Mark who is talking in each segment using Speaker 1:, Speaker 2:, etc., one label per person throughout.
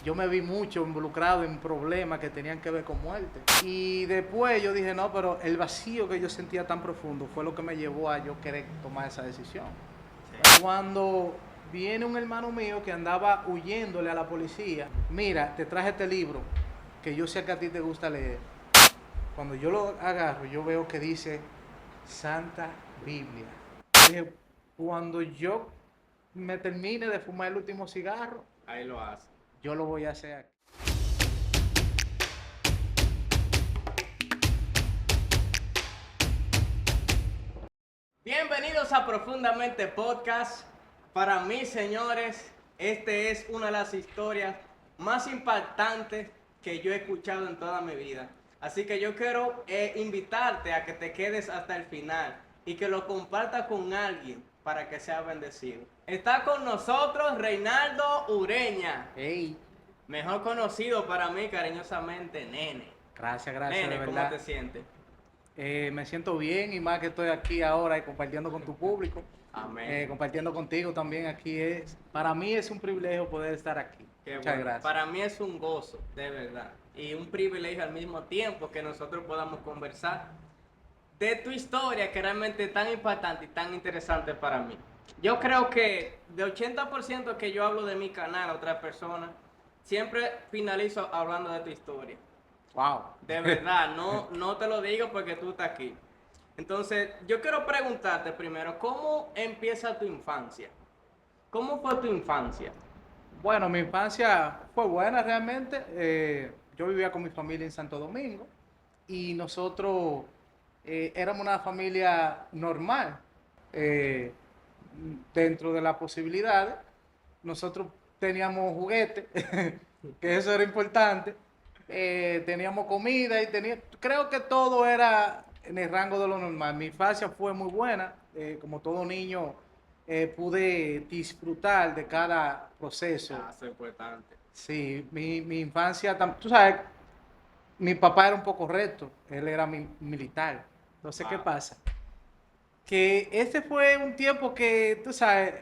Speaker 1: yo me vi mucho involucrado en problemas que tenían que ver con muerte. Y después yo dije, no, pero el vacío que yo sentía tan profundo fue lo que me llevó a yo querer tomar esa decisión.
Speaker 2: Sí.
Speaker 1: Cuando viene un hermano mío que andaba huyéndole a la policía, mira, te traje este libro que yo sé que a ti te gusta leer. Cuando yo lo agarro, yo veo que dice Santa Biblia. Dije, cuando yo me termine de fumar el último cigarro,
Speaker 2: Ahí lo hace.
Speaker 1: yo lo voy a hacer aquí.
Speaker 2: Bienvenidos a Profundamente Podcast. Para mí, señores, este es una de las historias más impactantes que yo he escuchado en toda mi vida. Así que yo quiero invitarte a que te quedes hasta el final y que lo compartas con alguien para que sea bendecido. Está con nosotros Reinaldo Ureña,
Speaker 1: Hey,
Speaker 2: mejor conocido para mí cariñosamente Nene.
Speaker 1: gracias, de
Speaker 2: Nene, ¿cómo
Speaker 1: verdad.
Speaker 2: te sientes?
Speaker 1: Me siento bien y más que estoy aquí ahora y compartiendo con tu público,
Speaker 2: Amén.
Speaker 1: compartiendo contigo también aquí para mí es un privilegio poder estar aquí.
Speaker 2: Qué
Speaker 1: Muchas
Speaker 2: bueno.
Speaker 1: gracias.
Speaker 2: Para mí es un gozo, de verdad. Y un privilegio al mismo tiempo que nosotros podamos conversar de tu historia que realmente es tan impactante y tan interesante para mí. Yo creo que de 80% que yo hablo de mi canal a otras personas, siempre finalizo hablando de tu historia.
Speaker 1: Wow.
Speaker 2: De verdad, no te lo digo porque tú estás aquí. Entonces, yo quiero preguntarte primero, ¿cómo empieza tu infancia? ¿Cómo fue tu infancia?
Speaker 1: Bueno, mi infancia fue buena realmente. Yo vivía con mi familia en Santo Domingo y nosotros éramos una familia normal. Eh, Dentro de las posibilidades, nosotros teníamos juguetes, que eso era importante. Teníamos comida y creo que todo era en el rango de lo normal. Mi infancia fue muy buena, como todo niño pude disfrutar de cada proceso.
Speaker 2: Ah, eso es importante.
Speaker 1: Sí, mi infancia, tú sabes, mi papá era un poco recto, él era militar. Entonces, ¿qué
Speaker 2: Wow.
Speaker 1: pasa? Que este fue un tiempo que, tú sabes,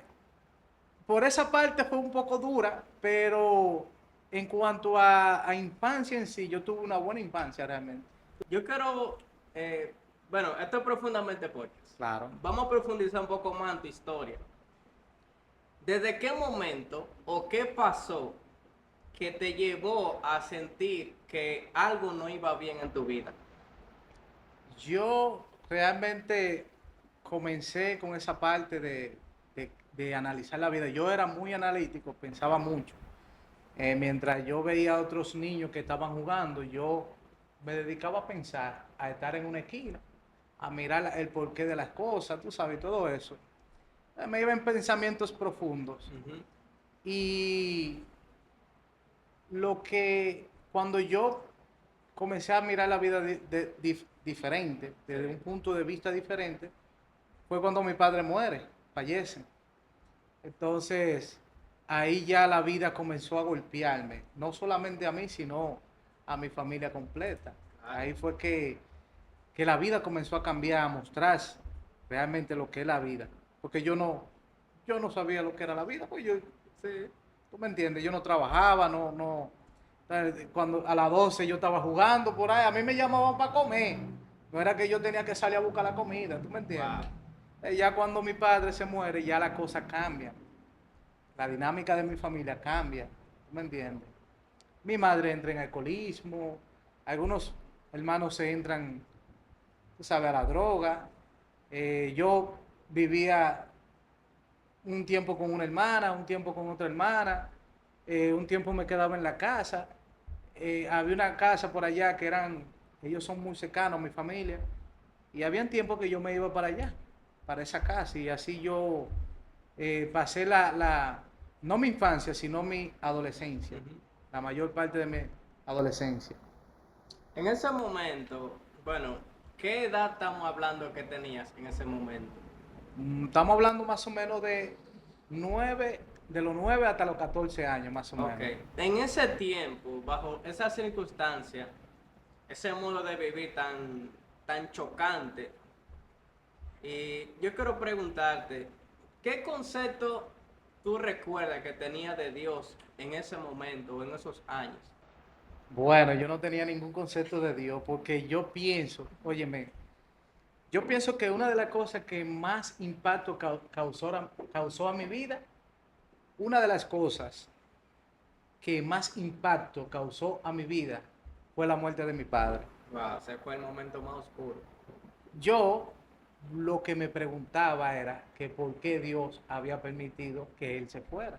Speaker 1: por esa parte fue un poco dura, pero en cuanto a infancia en sí, yo tuve una buena infancia realmente.
Speaker 2: Yo quiero, eh, bueno, esto es profundamente podcast.
Speaker 1: Claro.
Speaker 2: Vamos a profundizar un poco más en tu historia. ¿Desde qué momento o qué pasó que te llevó a sentir que algo no iba bien en tu vida?
Speaker 1: Yo realmente comencé con esa parte de analizar la vida. Yo era muy analítico, pensaba mucho. Mientras yo veía a otros niños que estaban jugando, yo me dedicaba a pensar, a estar en una esquina, a mirar el porqué de las cosas, tú sabes, todo eso. Me iba en pensamientos profundos.
Speaker 2: Ujú.
Speaker 1: Y cuando yo comencé a mirar la vida diferente, desde un
Speaker 2: Sí.
Speaker 1: punto de vista diferente, fue cuando mi padre muere, fallece. Entonces, ahí ya la vida comenzó a golpearme, no solamente a mí, sino a mi familia completa.
Speaker 2: Claro.
Speaker 1: Ahí fue que la vida comenzó a cambiar, a mostrar realmente lo que es la vida. Porque yo no sabía lo que era la vida, pues
Speaker 2: Sí.
Speaker 1: tú me entiendes, yo no trabajaba, cuando a las 12 yo estaba jugando por ahí, a mí me llamaban para comer, no era que yo tenía que salir a buscar la comida, tú me entiendes.
Speaker 2: Wow.
Speaker 1: Ya cuando mi padre se muere, ya la cosa cambia, la dinámica de mi familia cambia, tú me entiendes. Mi madre entra en alcoholismo, algunos hermanos se entran, tú sabes, a la droga. Yo vivía un tiempo con una hermana, un tiempo con otra hermana, un tiempo me quedaba en la casa. Había una casa por allá ellos son muy cercanos, mi familia, y había tiempo que yo me iba para allá, para esa casa, y así yo pasé no mi infancia, sino mi adolescencia,
Speaker 2: Ujú.
Speaker 1: la mayor parte de mi adolescencia.
Speaker 2: En ese momento, bueno, ¿qué edad estamos hablando que tenías en ese momento?
Speaker 1: Estamos hablando más o menos de los 9 hasta los 14 años, más o
Speaker 2: Ok,
Speaker 1: menos.
Speaker 2: en ese tiempo, bajo esas circunstancias, ese modo de vivir tan chocante, y yo quiero preguntarte, ¿qué concepto tú recuerdas que tenías de Dios en ese momento o en esos años?
Speaker 1: Bueno, yo no tenía ningún concepto de Dios porque yo pienso, óyeme, yo pienso que una de las cosas que más impacto causó a mi vida, una de las cosas que más impacto causó a mi vida fue la muerte de mi padre.
Speaker 2: Wow, ese fue el momento más oscuro.
Speaker 1: Yo lo que me preguntaba era que por qué Dios había permitido que él se fuera.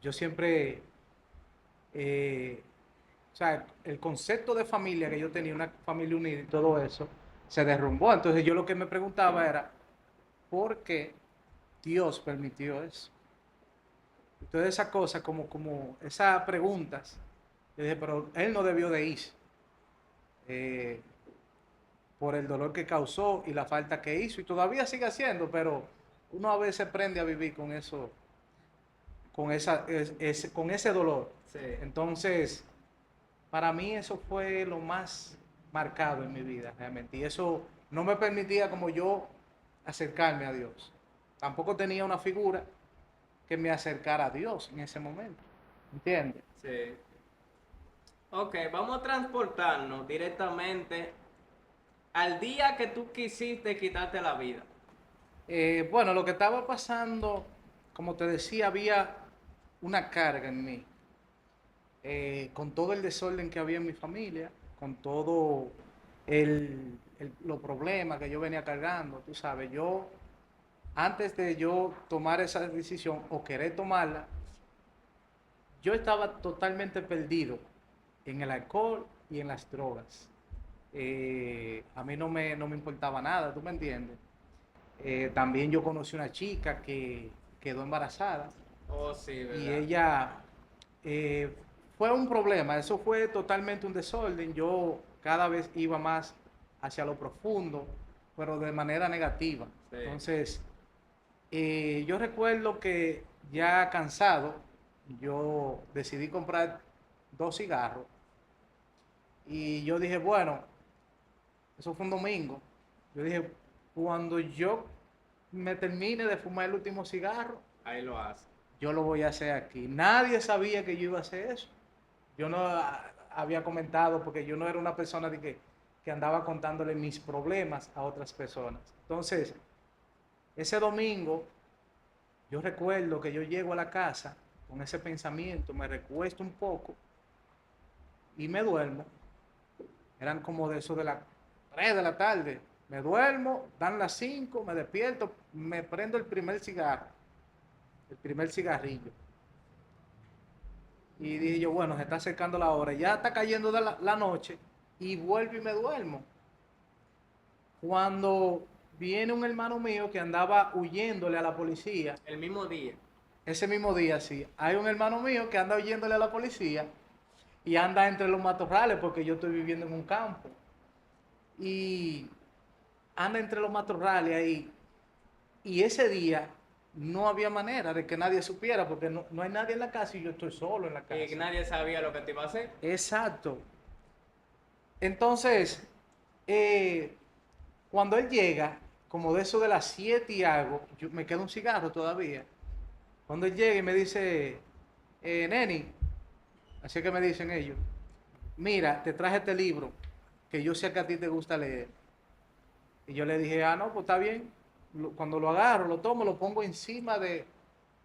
Speaker 1: Yo siempre, eh, o sea, el concepto de familia que yo tenía, una familia unida y todo eso, se derrumbó. Entonces yo lo que me preguntaba era, ¿por qué Dios permitió eso? Entonces esas cosas, como esas preguntas, yo dije, pero él no debió de ir eh, por el dolor que causó y la falta que hizo, y todavía sigue haciendo, pero uno a veces aprende a vivir con eso, con ese dolor.
Speaker 2: Sí.
Speaker 1: Entonces, para mí eso fue lo más marcado en mi vida, realmente. Y eso no me permitía como yo acercarme a Dios. Tampoco tenía una figura que me acercara a Dios en ese momento. ¿Entiendes?
Speaker 2: Sí. Ok, vamos a transportarnos directamente al día que tú quisiste quitarte la vida.
Speaker 1: Bueno, lo que estaba pasando, como te decía, había una carga en mí. Con todo el desorden que había en mi familia, con todo los problemas que yo venía cargando, tú sabes, yo, antes de yo tomar esa decisión o querer tomarla, yo estaba totalmente perdido en el alcohol y en las drogas. A mí no me importaba nada, ¿tú me entiendes? También yo conocí una chica que quedó embarazada
Speaker 2: Oh, sí,
Speaker 1: y
Speaker 2: ¿verdad?
Speaker 1: ella eh, fue un problema, eso fue totalmente un desorden. Yo cada vez iba más hacia lo profundo, pero de manera negativa.
Speaker 2: Sí.
Speaker 1: Entonces, yo recuerdo que ya cansado, yo decidí comprar 2 cigarros y yo dije, bueno, eso fue un domingo. Yo dije, cuando yo me termine de fumar el último cigarro,
Speaker 2: Ahí lo hace.
Speaker 1: yo lo voy a hacer aquí. Nadie sabía que yo iba a hacer eso. Yo no había comentado porque yo no era una persona que andaba contándole mis problemas a otras personas. Entonces, ese domingo, yo recuerdo que yo llego a la casa con ese pensamiento, me recuesto un poco y me duermo. Eran como de eso de las 3 de la tarde. Me duermo, dan las 5, me despierto, me prendo el primer cigarro, el primer cigarrillo. Y dije yo, bueno, se está acercando la hora, ya está cayendo de la noche y vuelvo y me duermo. Cuando viene un hermano mío que andaba huyéndole a la policía,
Speaker 2: El mismo día.
Speaker 1: ese mismo día sí, hay un hermano mío que anda huyéndole a la policía y anda entre los matorrales porque yo estoy viviendo en un campo. Y anda entre los matorrales ahí. Y ese día no había manera de que nadie supiera porque no hay nadie en la casa y yo estoy solo en la
Speaker 2: Y
Speaker 1: casa.
Speaker 2: nadie sabía lo que te iba a hacer.
Speaker 1: Exacto. Entonces, eh, cuando él llega, como de eso de las 7 y algo, me queda un cigarro todavía. Cuando él llega y me dice, Neni, así que me dicen ellos, mira, te traje este libro que yo sé que a ti te gusta leer. Y yo le dije, no, pues está bien. Cuando lo agarro, lo tomo, lo pongo encima de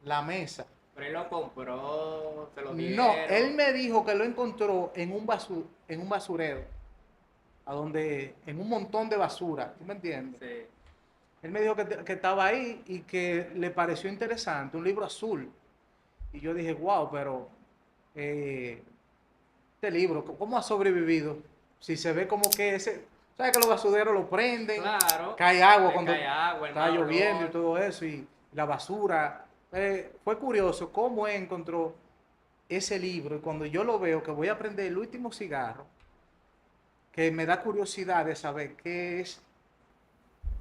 Speaker 1: la mesa.
Speaker 2: Pero él lo compró, te lo
Speaker 1: No, él
Speaker 2: dieron.
Speaker 1: me dijo que lo encontró en un basurero, en un montón de basura, ¿tú me entiendes?
Speaker 2: Sí.
Speaker 1: Él me dijo que estaba ahí y que le pareció interesante, un libro azul. Y yo dije, wow, pero eh, este libro, ¿cómo ha sobrevivido? Si se ve como que ¿sabes que los basureros lo prenden?
Speaker 2: Claro.
Speaker 1: Cae agua
Speaker 2: Le
Speaker 1: cuando
Speaker 2: cae agua, el
Speaker 1: está
Speaker 2: mal
Speaker 1: lloviendo y
Speaker 2: olor.
Speaker 1: todo eso, y la basura. Fue curioso cómo él encontró ese libro, y cuando yo lo veo, que voy a prender el último cigarro, que me da curiosidad de saber qué es,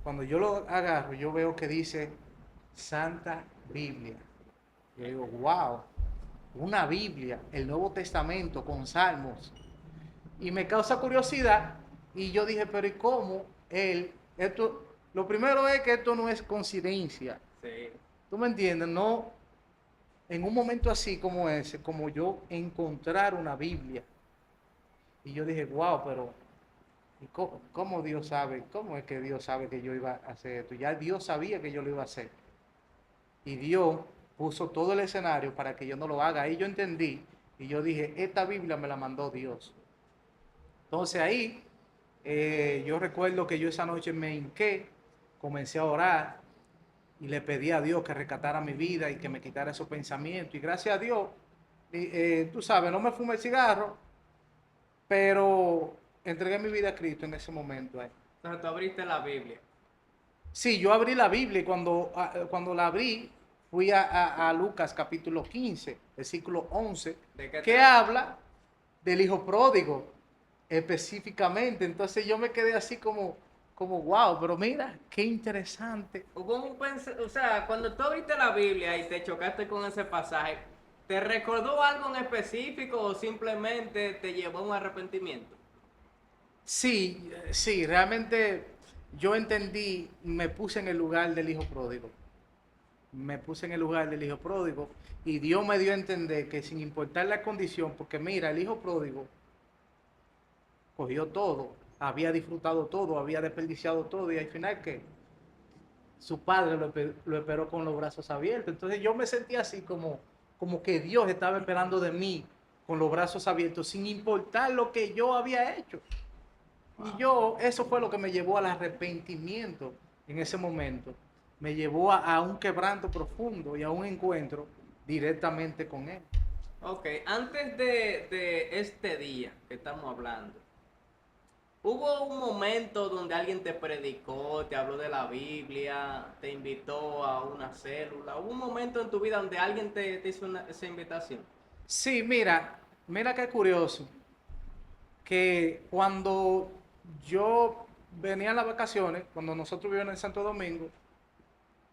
Speaker 1: cuando yo lo agarro, yo veo que dice Santa Biblia. Yo digo, wow, una Biblia, el Nuevo Testamento con salmos. Y me causa curiosidad y yo dije, pero ¿y cómo él? Lo primero es que esto no es coincidencia.
Speaker 2: Sí.
Speaker 1: ¿Tú me entiendes? No, en un momento así como ese, como yo encontrar una Biblia. Y yo dije, wow, pero ¿y cómo Dios sabe? ¿Cómo es que Dios sabe que yo iba a hacer esto? Ya Dios sabía que yo lo iba a hacer. Y Dios puso todo el escenario para que yo no lo haga. Ahí yo entendí y yo dije, esta Biblia me la mandó Dios. Entonces ahí yo recuerdo que yo esa noche me hinqué, comencé a orar y le pedí a Dios que rescatara mi vida y que me quitara esos pensamientos. Y gracias a Dios, tú sabes, no me fumé el cigarro, pero entregué mi vida a Cristo en ese momento.
Speaker 2: Entonces tú abriste la Biblia.
Speaker 1: Sí, yo abrí la Biblia y cuando la abrí, fui a Lucas capítulo 15, versículo 11,
Speaker 2: ¿De qué
Speaker 1: que
Speaker 2: trata?
Speaker 1: habla del hijo pródigo específicamente. Entonces yo me quedé así como wow, pero mira, qué interesante.
Speaker 2: Hubo o sea, cuando tú abriste la Biblia y te chocaste con ese pasaje, ¿te recordó algo en específico o simplemente te llevó a un arrepentimiento?
Speaker 1: Sí, sí, realmente yo entendí, me puse en el lugar del hijo pródigo. Me puse en el lugar del hijo pródigo y Dios me dio a entender que sin importar la condición, porque mira, el hijo pródigo cogió todo, había disfrutado todo, había desperdiciado todo y al final que su padre lo esperó con los brazos abiertos. Entonces yo me sentí así como que Dios estaba esperando de mí con los brazos abiertos sin importar lo que yo había hecho. Y eso fue lo que me llevó al arrepentimiento en ese momento. Me llevó a un quebranto profundo y a un encuentro directamente con Él.
Speaker 2: Ok, antes de este día que estamos hablando, ¿hubo un momento donde alguien te predicó, te habló de la Biblia, te invitó a una célula? ¿Hubo un momento en tu vida donde alguien te hizo esa invitación?
Speaker 1: Sí, mira qué curioso, que cuando yo venía a las vacaciones, cuando nosotros vivíamos en Santo Domingo,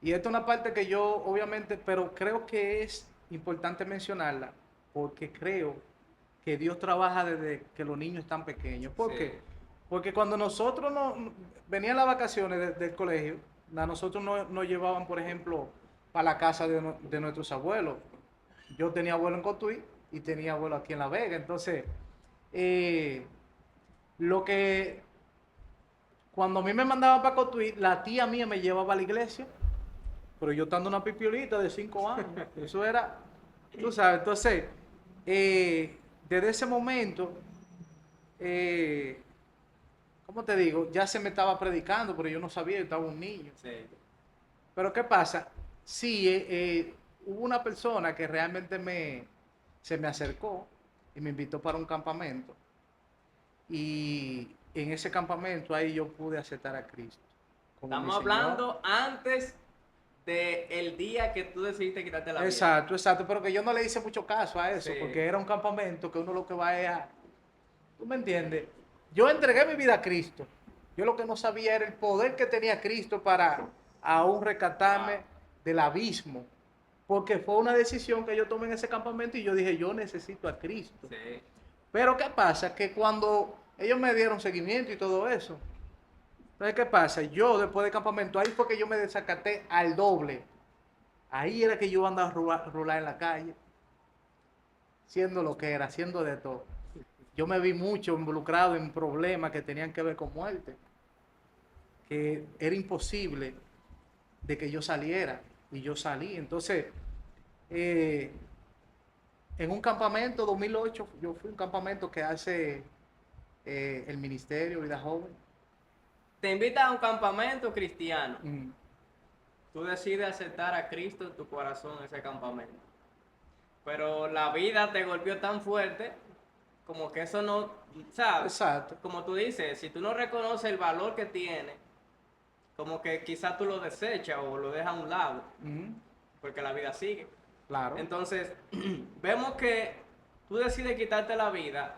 Speaker 1: y esta es una parte que yo obviamente, pero creo que es importante mencionarla, porque creo que Dios trabaja desde que los niños están pequeños. ¿Por
Speaker 2: Sí.
Speaker 1: qué? Porque cuando nosotros venían las vacaciones del colegio, a nosotros nos llevaban, por ejemplo, para la casa de nuestros abuelos. Yo tenía abuelo en Cotuí y tenía abuelo aquí en La Vega. Entonces, eh, lo que cuando a mí me mandaban para Cotuí, la tía mía me llevaba a la iglesia, pero yo estando una pipiolita de 5 años. Eso era, tú sabes. Entonces, desde ese momento, eh, ¿cómo te digo? Ya se me estaba predicando, pero yo no sabía, yo estaba un niño.
Speaker 2: Sí.
Speaker 1: Pero ¿qué pasa? Sí, hubo una persona que realmente se me acercó y me invitó para un campamento. Y en ese campamento ahí yo pude aceptar a Cristo como mi
Speaker 2: Estamos
Speaker 1: Señor.
Speaker 2: hablando antes del día que tú decidiste quitarte la vida.
Speaker 1: Exacto, exacto, pero que yo no le hice mucho caso a eso,
Speaker 2: Sí,
Speaker 1: porque era un campamento que uno lo que va es a... ¿Tú me entiendes? Yo entregué mi vida a Cristo. Yo lo que no sabía era el poder que tenía Cristo para aún rescatarme
Speaker 2: wow,
Speaker 1: del abismo. Porque fue una decisión que yo tomé en ese campamento y yo dije, yo necesito a Cristo.
Speaker 2: sí.
Speaker 1: Pero ¿qué pasa? Que cuando ellos me dieron seguimiento y todo eso, entonces ¿qué pasa? Yo después del campamento, ahí fue que yo me desacaté al doble. Ahí era que yo andaba a rular en la calle, siendo lo que era, haciendo de todo. Yo me vi mucho involucrado en problemas que tenían que ver con muerte, que era imposible de que yo saliera, y yo salí. Entonces, eh, en un campamento 2008, yo fui a un campamento que hace el Ministerio Vida Joven.
Speaker 2: Te invitan a un campamento cristiano.
Speaker 1: Mm,
Speaker 2: Tú decides aceptar a Cristo en tu corazón en ese campamento. Pero la vida te golpeó tan fuerte como que eso no, ¿sabes?
Speaker 1: exacto.
Speaker 2: Como tú dices, si tú no reconoces el valor que tiene, como que quizás tú lo desechas o lo dejas a un lado,
Speaker 1: Mm,
Speaker 2: porque la vida sigue.
Speaker 1: claro.
Speaker 2: Entonces, vemos que tú decides quitarte la vida,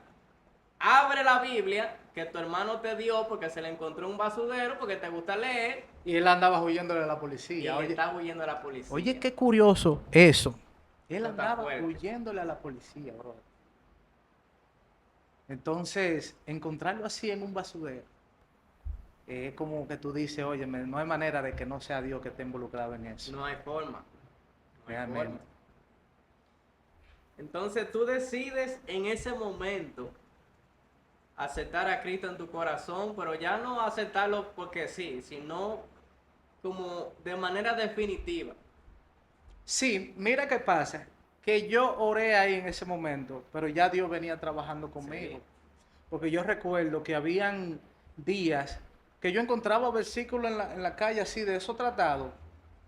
Speaker 2: abre la Biblia que tu hermano te dio porque se le encontró un basurero, porque te gusta leer,
Speaker 1: Y él andaba huyéndole a la
Speaker 2: y
Speaker 1: policía.
Speaker 2: está huyendo de la policía.
Speaker 1: Oye, qué curioso eso. Él
Speaker 2: Eso está
Speaker 1: andaba
Speaker 2: fuerte.
Speaker 1: huyéndole a la policía, bro. Entonces, encontrarlo así en un basurero, es como que tú dices, oye, no hay manera de que no sea Dios que esté involucrado en eso.
Speaker 2: No hay forma. No hay
Speaker 1: realmente.
Speaker 2: forma. Entonces tú decides en ese momento aceptar a Cristo en tu corazón, pero ya no aceptarlo porque sí, sino como de manera definitiva.
Speaker 1: Sí, mira qué pasa, que yo oré ahí en ese momento, pero ya Dios venía trabajando
Speaker 2: Sí,
Speaker 1: conmigo. Porque yo recuerdo que habían días que yo encontraba versículos en la calle así de esos tratados,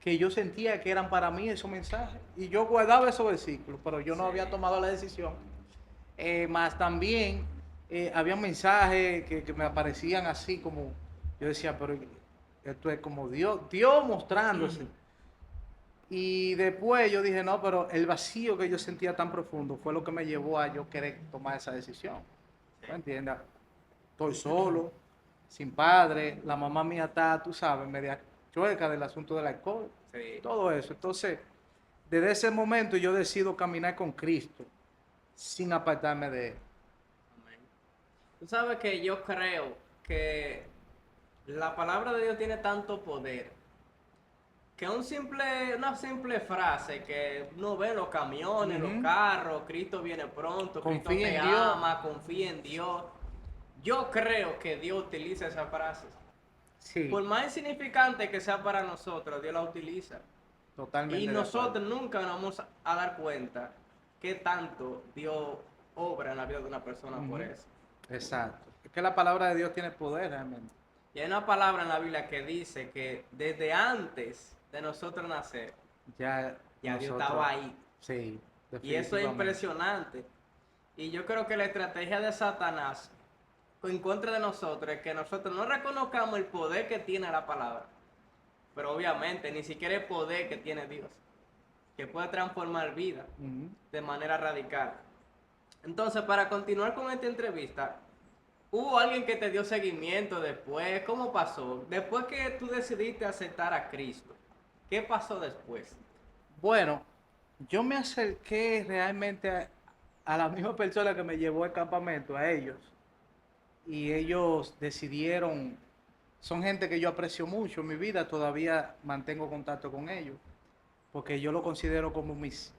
Speaker 1: que yo sentía que eran para mí esos mensajes. Y yo guardaba esos versículos, pero yo no había
Speaker 2: sí.
Speaker 1: tomado la decisión. Más también había mensajes que me aparecían así como, yo decía, pero esto es como Dios mostrándose. Y después yo dije, no, pero el vacío que yo sentía tan profundo fue lo que me llevó a yo querer tomar esa decisión. ¿No entiendes? Estoy solo, sin padre, la mamá mía está, tú sabes, media chueca del asunto del alcohol,
Speaker 2: Sí.
Speaker 1: todo eso. Entonces, desde ese momento yo decido caminar con Cristo, sin apartarme de Él.
Speaker 2: Amén. Tú sabes que yo creo que la palabra de Dios tiene tanto poder que una simple frase que uno ve en los camiones, los
Speaker 1: Ujú.
Speaker 2: carros, Cristo viene pronto, Cristo
Speaker 1: Confía
Speaker 2: te
Speaker 1: en Dios.
Speaker 2: ama, confía en Dios. Yo creo que Dios utiliza esas frases.
Speaker 1: Sí,
Speaker 2: Por más insignificante que sea para nosotros, Dios la utiliza. Y
Speaker 1: totalmente de acuerdo.
Speaker 2: nosotros nunca nos vamos a dar cuenta qué tanto Dios obra en la vida de una persona por
Speaker 1: Ujú.
Speaker 2: eso.
Speaker 1: Exacto. Es que la palabra de Dios tiene poder realmente.
Speaker 2: Y hay una palabra en la Biblia que dice que desde antes de nosotros nacer,
Speaker 1: Ya
Speaker 2: ya Dios
Speaker 1: nosotros,
Speaker 2: estaba ahí.
Speaker 1: sí,
Speaker 2: Y eso es
Speaker 1: definitivamente.
Speaker 2: impresionante. Y yo creo que la estrategia de Satanás en contra de nosotros es que nosotros no reconozcamos el poder que tiene la palabra. Pero obviamente ni siquiera el poder que tiene Dios, que puede transformar vida
Speaker 1: Ujú.
Speaker 2: de manera radical. Entonces, para continuar con esta entrevista, ¿hubo alguien que te dio seguimiento después? ¿Cómo pasó? Después que tú decidiste aceptar a Cristo, ¿qué pasó después?
Speaker 1: Bueno, yo me acerqué realmente a la misma persona que me llevó al campamento, a ellos, y ellos decidieron, son gente que yo aprecio mucho en mi vida, todavía mantengo contacto con ellos, porque yo lo considero como mis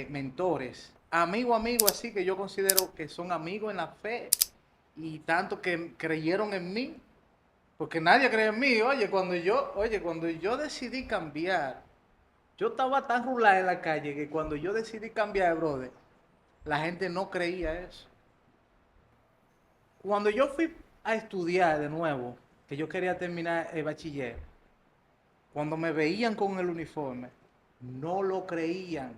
Speaker 1: mentores, amigo, así que yo considero que son amigos en la fe y tanto que creyeron en mí, porque nadie cree en mí. Cuando yo decidí cambiar, yo estaba tan rulada en la calle que cuando yo decidí cambiar, brother, la gente no creía eso. Cuando yo fui a estudiar de nuevo, que yo quería terminar el bachiller, cuando me veían con el uniforme, no lo creían.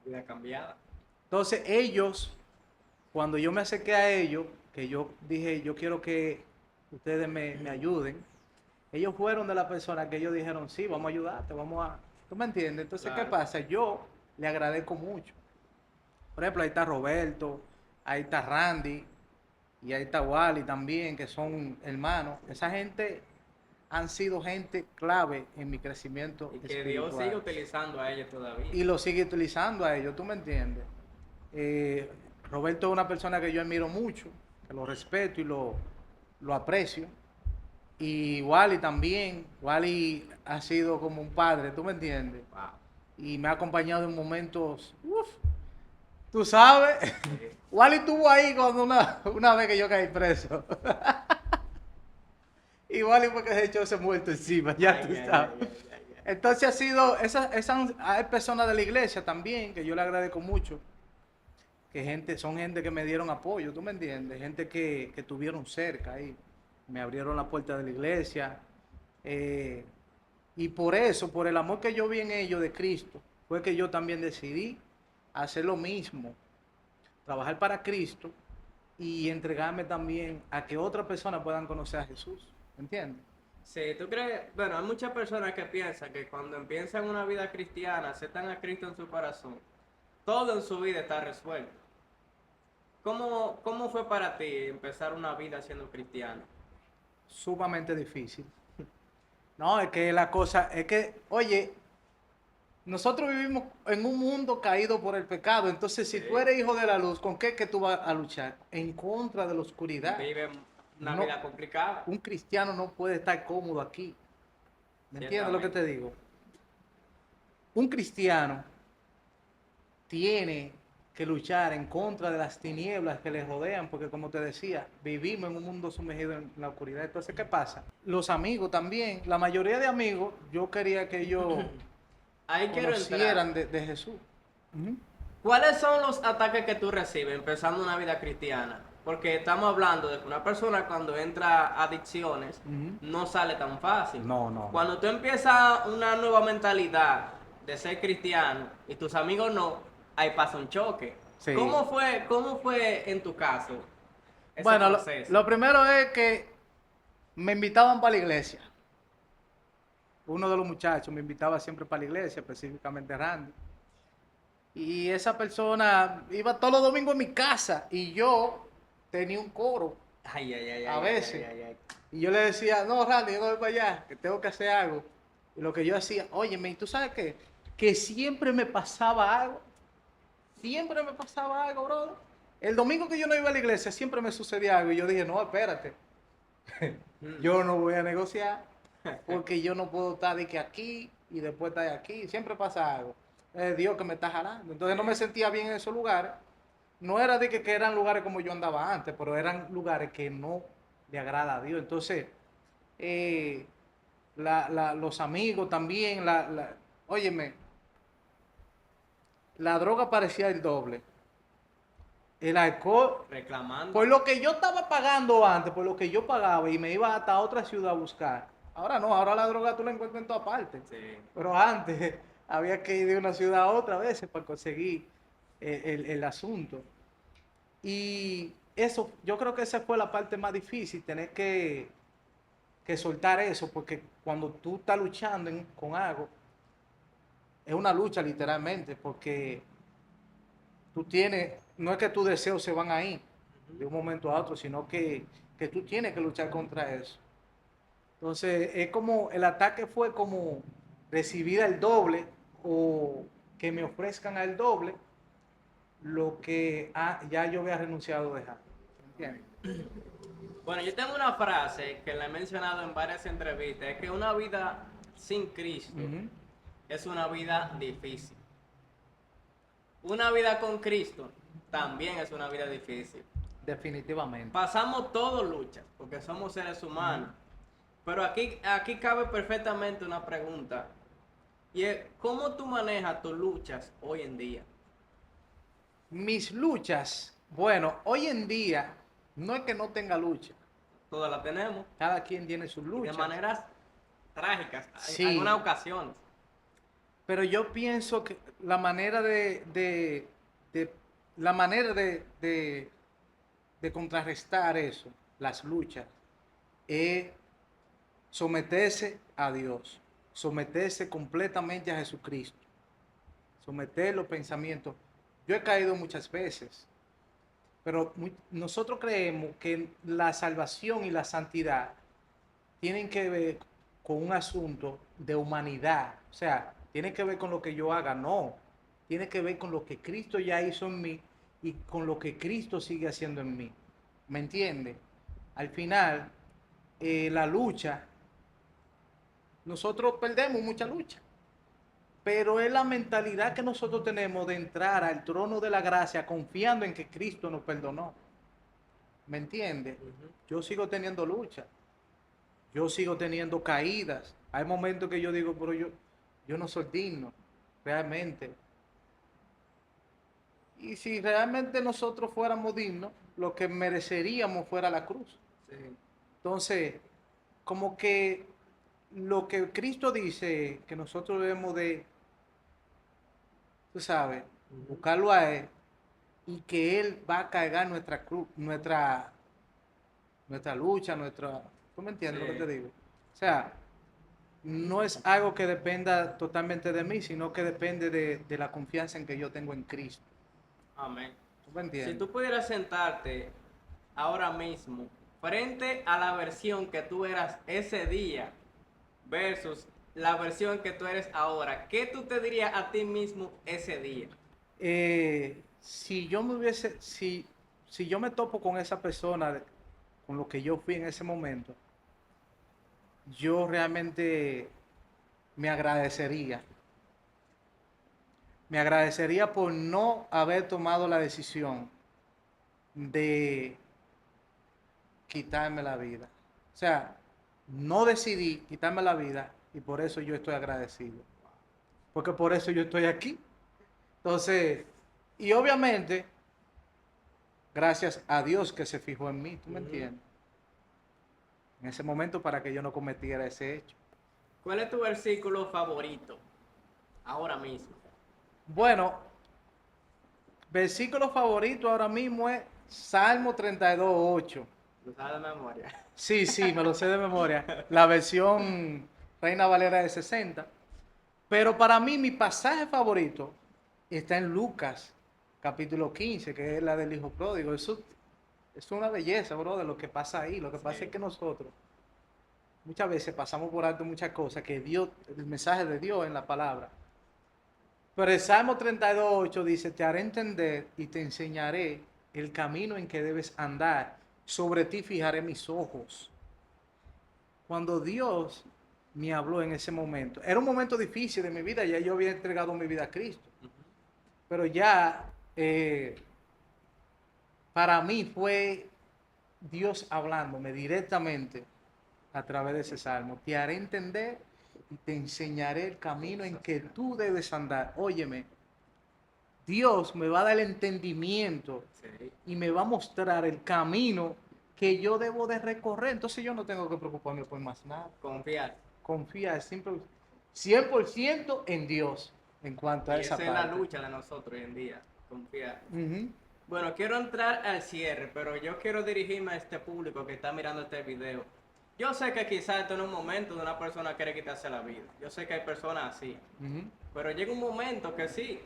Speaker 2: La vida cambiada.
Speaker 1: Entonces ellos, cuando yo me acerqué a ellos, que yo dije, yo quiero que ustedes me ayuden, ellos fueron de la persona que ellos dijeron, sí, vamos a ayudarte, vamos a... ¿Tú me entiendes? Entonces, ¿qué
Speaker 2: Claro.
Speaker 1: pasa? Yo le agradezco mucho. Por ejemplo, ahí está Roberto, ahí está Randy y ahí está Wally también, que son hermanos. Esa gente han sido gente clave en mi crecimiento
Speaker 2: Y que Dios sigue
Speaker 1: espiritual.
Speaker 2: utilizando a ellos todavía.
Speaker 1: Y lo sigue utilizando a ellos, ¿tú me entiendes? Roberto es una persona que yo admiro mucho, que lo respeto y lo aprecio. Y Wally también, Wally ha sido como un padre, ¿tú me entiendes?
Speaker 2: Wow.
Speaker 1: Y me ha acompañado en momentos, uf, tú sabes,
Speaker 2: Sí.
Speaker 1: Wally estuvo ahí cuando una vez que yo caí preso. Y Wally fue que se echó ese muerto encima, ya
Speaker 2: Ay,
Speaker 1: tú
Speaker 2: ay,
Speaker 1: sabes.
Speaker 2: ay, ay, ay, ay.
Speaker 1: Entonces ha sido, hay personas de la iglesia también, que yo le agradezco mucho, que son gente que me dieron apoyo, ¿tú me entiendes? Gente que tuvieron cerca ahí, me abrieron la puerta de la iglesia. eh, y por eso, por el amor que yo vi en ellos de Cristo, fue que yo también decidí hacer lo mismo, trabajar para Cristo y entregarme también a que otras personas puedan conocer a Jesús, ¿me entiendes?
Speaker 2: Sí, tú crees, bueno, hay muchas personas que piensan que cuando empiezan una vida cristiana, aceptan a Cristo en su corazón, todo en su vida está resuelto. ¿Cómo fue para ti empezar una vida siendo cristiano?
Speaker 1: Sumamente difícil. No, es que la cosa, es que, oye, nosotros vivimos en un mundo caído por el pecado, entonces si tú
Speaker 2: Sí.
Speaker 1: eres hijo de la luz, ¿con qué es que tú vas a luchar? En contra de la oscuridad.
Speaker 2: Vive una
Speaker 1: No,
Speaker 2: vida complicada,
Speaker 1: un cristiano no puede estar cómodo aquí. ¿Me entiendes lo que te
Speaker 2: ciertamente.
Speaker 1: digo? un cristiano tiene que luchar en contra de las tinieblas que le rodean, porque como te decía, vivimos en un mundo sumergido en la oscuridad. Entonces, ¿qué pasa? Los amigos también, la mayoría de amigos, yo quería que ellos
Speaker 2: Ahí quiero entrar.
Speaker 1: conocieran de Jesús. Ujú.
Speaker 2: ¿Cuáles son los ataques que tú recibes empezando una vida cristiana? Porque estamos hablando de que una persona cuando entra a adicciones
Speaker 1: Ujú.
Speaker 2: no sale tan fácil.
Speaker 1: No, no, no.
Speaker 2: Cuando tú empiezas una nueva mentalidad de ser cristiano y tus amigos no, ahí pasa un choque.
Speaker 1: Sí.
Speaker 2: Cómo fue en tu caso ese
Speaker 1: Bueno,
Speaker 2: proceso?
Speaker 1: lo primero es que me invitaban para la iglesia. Uno de los muchachos me invitaba siempre para la iglesia, específicamente Randy. Y esa persona iba todos los domingos a mi casa y yo tenía un coro
Speaker 2: Ay, ay, ay,
Speaker 1: a
Speaker 2: ay, ay, ay,
Speaker 1: veces.
Speaker 2: ay, ay.
Speaker 1: Y yo le decía, no, Randy, yo no voy para allá, que tengo que hacer algo. Y lo que yo hacía, óyeme, ¿y tú sabes qué? Que siempre me pasaba algo. Siempre me pasaba algo, bro. El domingo que yo no iba a la iglesia, siempre me sucedía algo. Y yo dije, no, espérate, yo no voy a negociar porque yo no puedo estar de que aquí y después estar aquí. Siempre pasa algo. Es Dios que me está jalando. Entonces no me sentía bien en esos lugares. No era de que eran lugares como yo andaba antes, pero eran lugares que no le agrada a Dios. Entonces, eh, los amigos también, óyeme, la droga parecía el doble. El alcohol,
Speaker 2: Reclamando.
Speaker 1: por lo que yo estaba pagando antes, por lo que yo pagaba y me iba hasta otra ciudad a buscar. Ahora no, ahora la droga tú la encuentras en todas partes.
Speaker 2: Sí.
Speaker 1: Pero antes había que ir de una ciudad a otra a veces para conseguir el asunto. Y eso, yo creo que esa fue la parte más difícil, tener que soltar eso, porque cuando tú estás luchando con algo, es una lucha literalmente, porque tú tienes, no es que tus deseos se van ahí de un momento a otro, sino que tú tienes que luchar contra eso. Entonces, es como, el ataque fue como recibir el doble o que me ofrezcan al doble lo que ya yo había renunciado a dejar. ¿Entiendes?
Speaker 2: Bueno, yo tengo una frase que la he mencionado en varias entrevistas, es que una vida sin Cristo
Speaker 1: Ujú.
Speaker 2: es una vida difícil. Una vida con Cristo también es una vida difícil.
Speaker 1: Definitivamente.
Speaker 2: Pasamos todos luchas, porque somos seres humanos.
Speaker 1: Ujú.
Speaker 2: Pero aquí cabe perfectamente una pregunta. Y es, ¿cómo tú manejas tus luchas hoy en día?
Speaker 1: Mis luchas, bueno, hoy en día no es que no tenga lucha,
Speaker 2: Todas las tenemos.
Speaker 1: cada quien tiene sus
Speaker 2: Y de
Speaker 1: luchas.
Speaker 2: maneras trágicas, en algunas
Speaker 1: Sí,
Speaker 2: ocasiones.
Speaker 1: pero yo pienso que la manera de- la manera de contrarrestar eso, las luchas, es someterse a Dios, someterse completamente a Jesucristo, someter los pensamientos. Yo he caído muchas veces, pero nosotros creemos que la salvación y la santidad tienen que ver con un asunto de humanidad. O sea, tiene que ver con lo que yo haga, no. Tiene que ver con lo que Cristo ya hizo en mí y con lo que Cristo sigue haciendo en mí. ¿Me entiende? Al final, la lucha, nosotros perdemos mucha lucha, pero es la mentalidad que nosotros tenemos de entrar al trono de la gracia confiando en que Cristo nos perdonó. ¿Me entiende?
Speaker 2: Ujú.
Speaker 1: Yo sigo teniendo lucha. Yo sigo teniendo caídas. Hay momentos que yo digo, pero yo no soy digno, realmente. Y si realmente nosotros fuéramos dignos, lo que mereceríamos fuera la cruz.
Speaker 2: Sí.
Speaker 1: Entonces, como que lo que Cristo dice que nosotros debemos de, tú sabes,
Speaker 2: Ujú.
Speaker 1: buscarlo a Él y que Él va a cargar nuestra cruz, nuestra lucha, ¿tú me entiendes lo que te
Speaker 2: Sí.
Speaker 1: digo? O sea, no es algo que dependa totalmente de mí, sino que depende de la confianza en que yo tengo en Cristo.
Speaker 2: Amén.
Speaker 1: ¿Tú me
Speaker 2: Si
Speaker 1: entiendes?
Speaker 2: tú pudieras sentarte ahora mismo frente a la versión que tú eras ese día versus la versión que tú eres ahora, ¿qué tú te dirías a ti mismo ese día?
Speaker 1: Si yo me topo con esa persona, con lo que yo fui en ese momento, yo realmente me agradecería, me agradecería por no haber tomado la decisión de quitarme la vida. O sea, no decidí quitarme la vida y por eso yo estoy agradecido. Porque por eso yo estoy aquí. Entonces, y obviamente, gracias a Dios que se fijó en mí, ¿tú me entiendes? En ese momento para que yo no cometiera ese hecho.
Speaker 2: ¿Cuál es tu versículo favorito ahora mismo?
Speaker 1: Bueno, versículo favorito ahora mismo es Salmo 32:8.
Speaker 2: Lo sabes de memoria.
Speaker 1: Sí, sí, me lo sé de memoria. La versión Reina Valera de 60. Pero para mí mi pasaje favorito está en Lucas, capítulo 15, que es la del hijo pródigo. Eso es una belleza, bro, de lo que pasa ahí. Lo que pasa
Speaker 2: Sí.
Speaker 1: es que nosotros muchas veces pasamos por alto muchas cosas que Dios, el mensaje de Dios en la palabra. Pero el Salmo 32:8 dice, te haré entender y te enseñaré el camino en que debes andar. Sobre ti fijaré mis ojos. Cuando Dios me habló en ese momento, era un momento difícil de mi vida, ya yo había entregado mi vida a Cristo. Pero ya para mí fue Dios hablándome directamente a través de ese salmo. Te haré entender y te enseñaré el camino en que tú debes andar. Óyeme, Dios me va a dar el entendimiento
Speaker 2: Sí.
Speaker 1: y me va a mostrar el camino que yo debo de recorrer. Entonces yo no tengo que preocuparme por más nada.
Speaker 2: Confiar.
Speaker 1: Confiar 100% en Dios en cuanto a
Speaker 2: Y
Speaker 1: esa
Speaker 2: esa es la
Speaker 1: parte.
Speaker 2: lucha de nosotros hoy en día. Confiar.
Speaker 1: Ujú.
Speaker 2: Bueno, quiero entrar al cierre, pero yo quiero dirigirme a este público que está mirando este video. Yo sé que quizás esto en un momento de una persona quiere quitarse la vida. Yo sé que hay personas así.
Speaker 1: Ujú.
Speaker 2: Pero llega un momento que sí.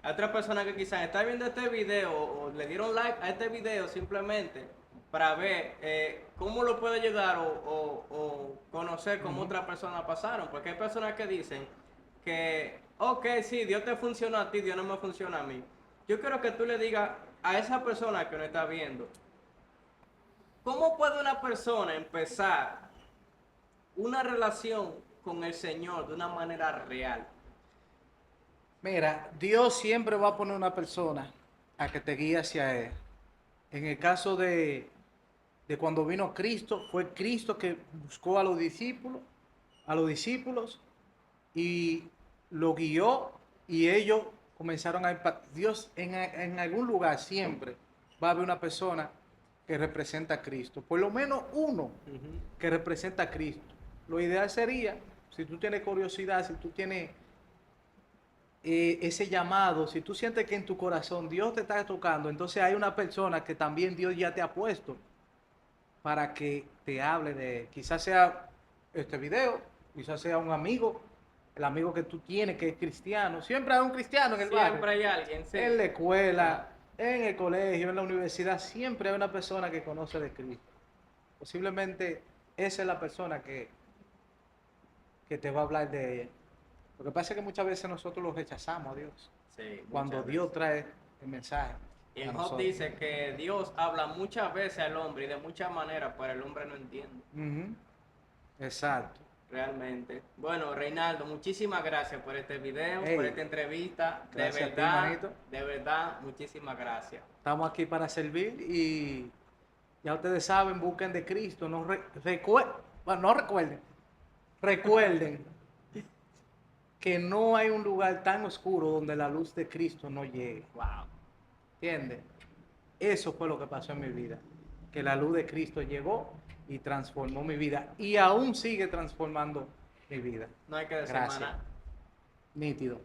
Speaker 2: Hay otra persona que quizás está viendo este video o le dieron like a este video simplemente para ver cómo lo puede ayudar o conocer cómo otras personas pasaron. Porque hay personas que dicen que, ok, sí, Dios te funciona a ti, Dios no me funciona a mí. Yo quiero que tú le digas a esa persona que no está viendo, ¿cómo puede una persona empezar una relación con el Señor de una manera real?
Speaker 1: Mira, Dios siempre va a poner una persona a que te guíe hacia Él. En el caso de cuando vino Cristo, fue Cristo que buscó a los discípulos y lo guió y ellos comenzaron a impactar. Dios en algún lugar siempre va a haber una persona que representa a Cristo, por lo menos uno que representa a Cristo. Lo ideal sería, si tú tienes curiosidad, si tú tienes ese llamado, si tú sientes que en tu corazón Dios te está tocando, entonces hay una persona que también Dios ya te ha puesto para que te hable de, quizás sea este video, quizás sea un amigo, el amigo que tú tienes que es cristiano. Siempre hay un cristiano en el barrio.
Speaker 2: Siempre hay alguien, sí.
Speaker 1: En la escuela, en el colegio, en la universidad, siempre hay una persona que conoce de Cristo. Posiblemente esa es la persona que te va a hablar de ella. Lo que pasa es que muchas veces nosotros lo rechazamos a Dios.
Speaker 2: Sí,
Speaker 1: Cuando
Speaker 2: muchas
Speaker 1: Dios
Speaker 2: veces.
Speaker 1: trae el mensaje.
Speaker 2: Y
Speaker 1: a
Speaker 2: en Job
Speaker 1: nosotros.
Speaker 2: dice que Dios habla muchas veces al hombre y de muchas maneras, pero el hombre no entiende
Speaker 1: Ujú. Exacto.
Speaker 2: realmente. Bueno, Reinaldo, muchísimas gracias por este video,
Speaker 1: Ey,
Speaker 2: por esta entrevista.
Speaker 1: gracias a ti,
Speaker 2: verdad,
Speaker 1: manito.
Speaker 2: de verdad, muchísimas gracias.
Speaker 1: Estamos aquí para servir y ya ustedes saben, busquen de Cristo. No, bueno, no recuerden. Recuerden que no hay un lugar tan oscuro donde la luz de Cristo no llegue.
Speaker 2: Wow.
Speaker 1: ¿Entiendes? Eso fue lo que pasó en mi vida. Que la luz de Cristo llegó y transformó mi vida. Y aún sigue transformando mi vida.
Speaker 2: No hay que decir
Speaker 1: Gracias.
Speaker 2: más nada.
Speaker 1: Nítido.